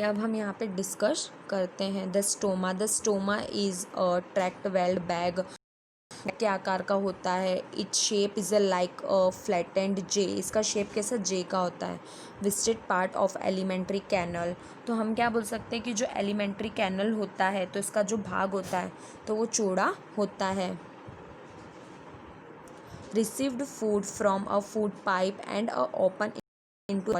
अब हम यहाँ पे डिस्कस करते हैं the stomach is a tract walled bag के आकार का होता है। It's shape is a like a flattened J, इसका शेप कैसा जे का होता है। Visited part of alimentary canal, तो हम क्या बोल सकते हैं कि जो एलिमेंट्री कैनल होता है तो इसका जो भाग होता है तो वो चौड़ा होता है। Received food from a food pipe and a open into,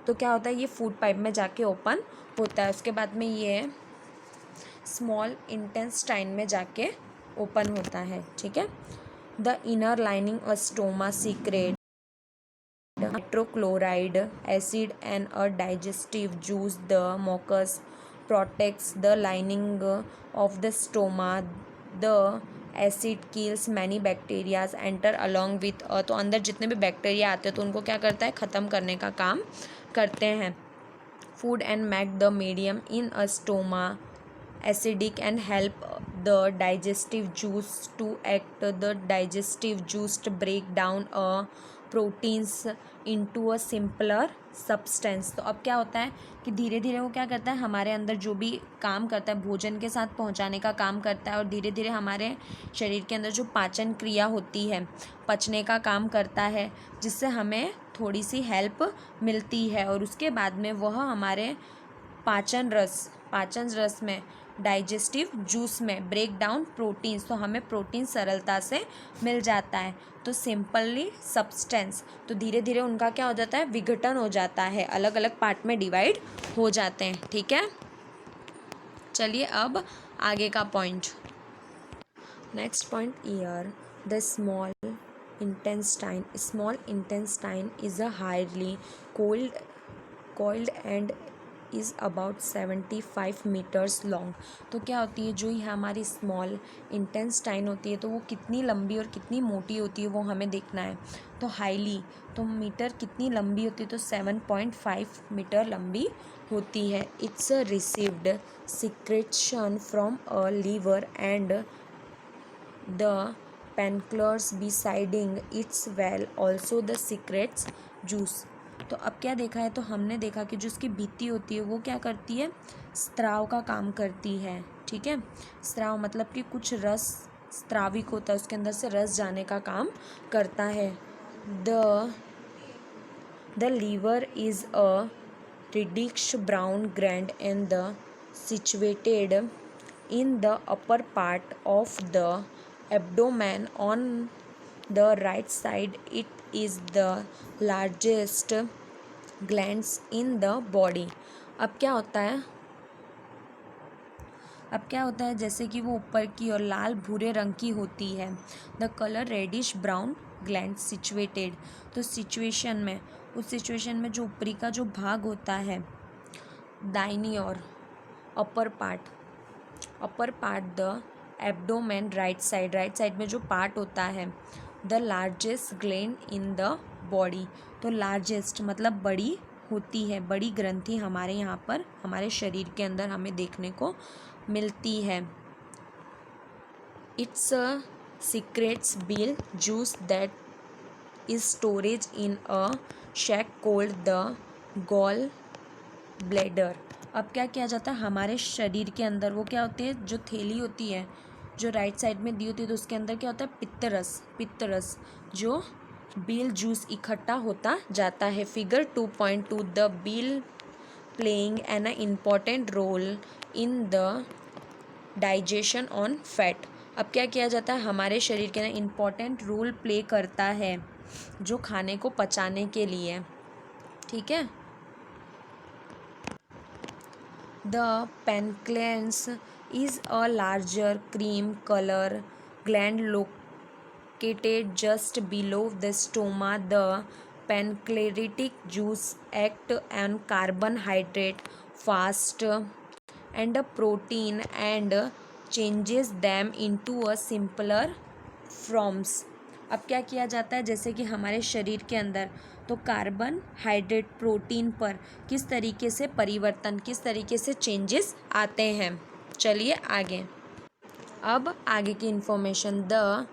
तो क्या होता है ये फूड पाइप में जाके ओपन होता है। उसके बाद में ये स्मॉल इंटेस्टाइन में जाके ओपन होता है, ठीक है। The inner lining a stomach secrete nitrochloride acid and a digestive juice the mucus protects the lining of the stoma. The acid kills many bacteria enter along with तो अंदर जितने भी बैक्टीरिया आते हैं तो उनको क्या करता है, ख़त्म करने का काम करते हैं। Food and make the medium in a stoma acidic and help the digestive juice to act. The digestive juice to break down proteins into a simpler substance. तो अब क्या होता है कि धीरे धीरे वो क्या करता है, हमारे अंदर जो भी काम करता है भोजन के साथ पहुंचाने का काम करता है और धीरे धीरे हमारे शरीर के अंदर जो पाचन क्रिया होती है पचने का काम करता है, जिससे हमें थोड़ी सी हेल्प मिलती है। और उसके बाद में वह हमारे पाचन रस में डाइजेस्टिव जूस में ब्रेक डाउन प्रोटीन्स, तो हमें प्रोटीन सरलता से मिल जाता है। तो सिंपली सब्सटेंस, तो धीरे धीरे उनका क्या हो जाता है, विघटन हो जाता है, अलग अलग पार्ट में डिवाइड हो जाते हैं, ठीक है। चलिए अब आगे का point, next point here the small intestine is a highly coiled and is about 75 metres long. तो क्या होती है, जो ये हमारी स्मॉल इंटेस्टाइन होती है तो वो कितनी लंबी और कितनी मोटी होती है वो हमें देखना है। तो हाईली, तो मीटर कितनी लंबी होती है, तो 7.5 मीटर लंबी होती है। It's received secretion from a liver and the pancreas besides it's well also the secretes juice. तो अब क्या देखा है, तो हमने देखा कि जो उसकी भित्ति होती है वो क्या करती है, स्त्राव का काम करती है, ठीक है। स्त्राव मतलब कि कुछ रस स्त्राविक होता है, उसके अंदर से रस जाने का काम करता है। The liver is a reddish brown gland and the situated in the upper part of the abdomen on the right side. It is the largest glands in the body. अब क्या होता है जैसे कि वो ऊपर की और लाल भूरे रंग की होती है। The colour reddish brown gland situated, तो उस सिचुएशन में जो ऊपरी का जो भाग होता है दाहिनी और upper part the abdomen right side में जो पार्ट होता है the largest gland in the body, तो लार्जेस्ट मतलब बड़ी होती है, बड़ी ग्रंथि हमारे यहाँ पर हमारे शरीर के अंदर हमें देखने को मिलती है। Its secretes bile juice that is storage in a sac called the gall bladder. अब क्या किया जाता है, हमारे शरीर के अंदर वो क्या होती है, जो थैली होती है जो राइट साइड में दी होती है, तो उसके अंदर क्या होता है, पित्त रस जो बिल जूस इकट्ठा होता जाता है। Figure 2.2 the bile playing an important role in the digestion on fat. अब क्या किया जाता है, हमारे शरीर के अंदर इम्पॉर्टेंट रोल प्ले करता है जो खाने को पचाने के लिए, ठीक है। The pancreas is a larger cream colour gland located just below the stoma. The pancreatic juice act on carbohydrate fast and a protein and changes them into a simpler forms. अब क्या किया जाता है, जैसे कि हमारे शरीर के अंदर तो कार्बनहाइड्रेट प्रोटीन पर किस तरीके से चेंजेस आते हैं। चलिए आगे, अब आगे की information the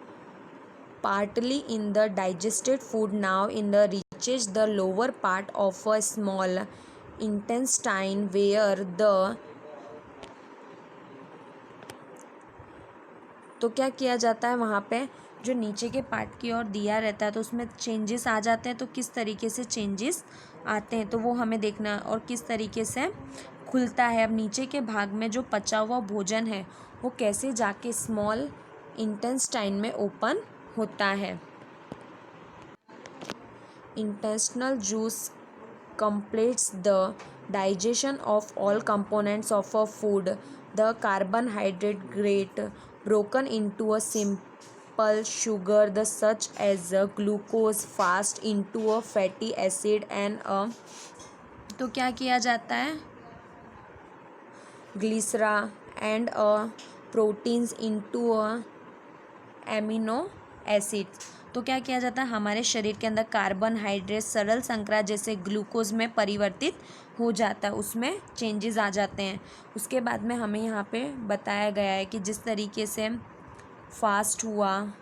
partly in the digested food now in the reaches the lower part of a small intestine where the तो क्या किया जाता है वहाँ पे जो नीचे के पार्ट की ओर दिया रहता है तो उसमें चेंजेस आ जाते हैं। तो किस तरीके से चेंजेस आते हैं तो वो हमें देखना है, और किस तरीके से खुलता है। अब नीचे के भाग में जो पचा हुआ भोजन है वो कैसे जाके स्मॉल इंटेस्टाइन में ओपन होता है। Intestinal juice completes the digestion of all components of a food. The carbohydrate get broken into a simple sugar the such as glucose fast into a fatty acid and a तो क्या किया जाता है glycerol and a proteins into a amino acids. तो क्या किया जाता है हमारे शरीर के अंदर कार्बोहाइड्रेट सरल संकरा जैसे ग्लूकोज में परिवर्तित हो जाता है, उसमें चेंजेस आ जाते हैं। उसके बाद में हमें यहाँ पे बताया गया है कि जिस तरीके से फास्ट हुआ,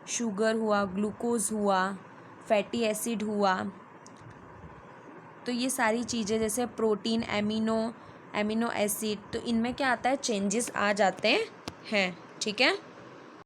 शुगर हुआ, ग्लूकोज हुआ, फैटी एसिड हुआ, तो ये सारी चीज़ें जैसे प्रोटीन, एमिनो एसिड, तो इनमें क्या आता है चेंजेस आ जाते हैं। ठीक है।